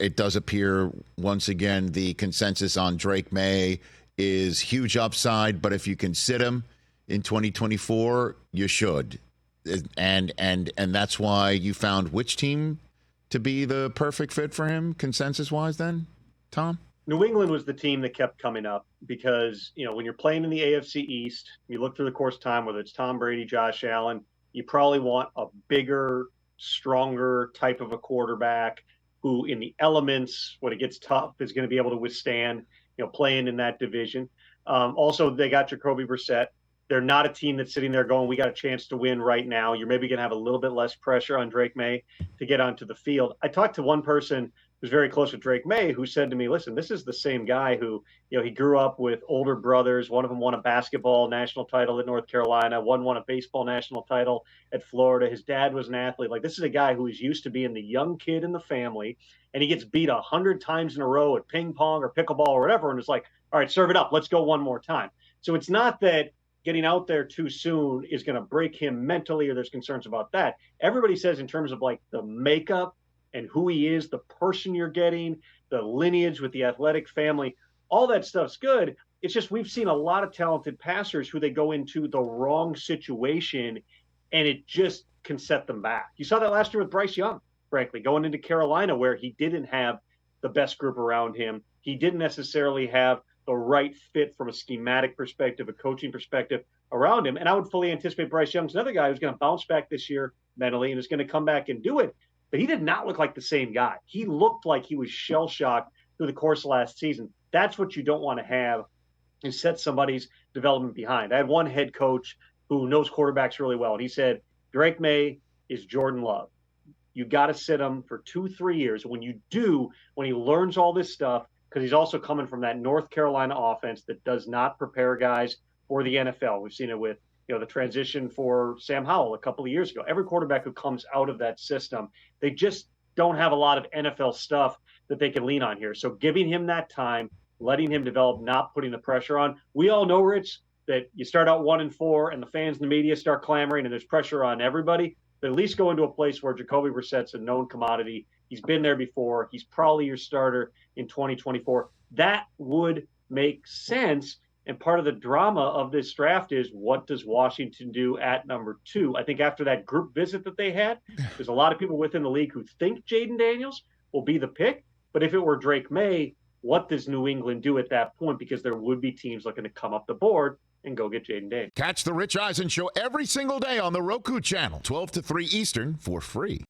it does appear once again the consensus on Drake May is huge upside, but if you can sit him in 2024, you should. And that's why you found which team to be the perfect fit for him, consensus-wise then, Tom? New England was the team that kept coming up because, when you're playing in the AFC East, you look through the course of time, whether it's Tom Brady, Josh Allen, you probably want a bigger, stronger type of a quarterback who in the elements, when it gets tough, is going to be able to withstand, playing in that division. Also, they got Jacoby Brissett. They're not a team that's sitting there going, we got a chance to win right now. You're maybe going to have a little bit less pressure on Drake May to get onto the field. I talked to one person who's very close with Drake May who said to me, listen, this is the same guy who, he grew up with older brothers. One of them won a basketball national title at North Carolina. One won a baseball national title at Florida. His dad was an athlete. Like, this is a guy who is used to being the young kid in the family, and he gets beat 100 times in a row at ping pong or pickleball or whatever. And it's like, all right, serve it up. Let's go one more time. So it's not that getting out there too soon is going to break him mentally or there's concerns about that. Everybody says in terms of like the makeup and who he is, the person you're getting, the lineage with the athletic family, all that stuff's good. It's just we've seen a lot of talented passers who they go into the wrong situation and it just can set them back. You saw that last year with Bryce Young, frankly, going into Carolina where he didn't have the best group around him. He didn't necessarily have the right fit from a schematic perspective, a coaching perspective around him. And I would fully anticipate Bryce Young's another guy who's going to bounce back this year mentally and is going to come back and do it. But he did not look like the same guy. He looked like he was shell-shocked through the course of last season. That's what you don't want to have and set somebody's development behind. I had one head coach who knows quarterbacks really well, and he said, Drake May is Jordan Love. You got to sit him for 2-3 years. When you do, when he learns all this stuff, because he's also coming from that North Carolina offense that does not prepare guys for the NFL. We've seen it with the transition for Sam Howell a couple of years ago. Every quarterback who comes out of that system, they just don't have a lot of NFL stuff that they can lean on here. So giving him that time, letting him develop, not putting the pressure on. We all know, Rich, that you start out 1-4 and the fans and the media start clamoring and there's pressure on everybody. But at least go into a place where Jacoby Brissett's a known commodity. He's been there before. He's probably your starter in 2024. That would make sense. And part of the drama of this draft is what does Washington do at number 2? I think after that group visit that they had, there's a lot of people within the league who think Jaden Daniels will be the pick. But if it were Drake May, what does New England do at that point? Because there would be teams looking to come up the board and go get Jaden Daniels. Catch the Rich Eisen Show every single day on the Roku channel, 12 to 3 Eastern, for free.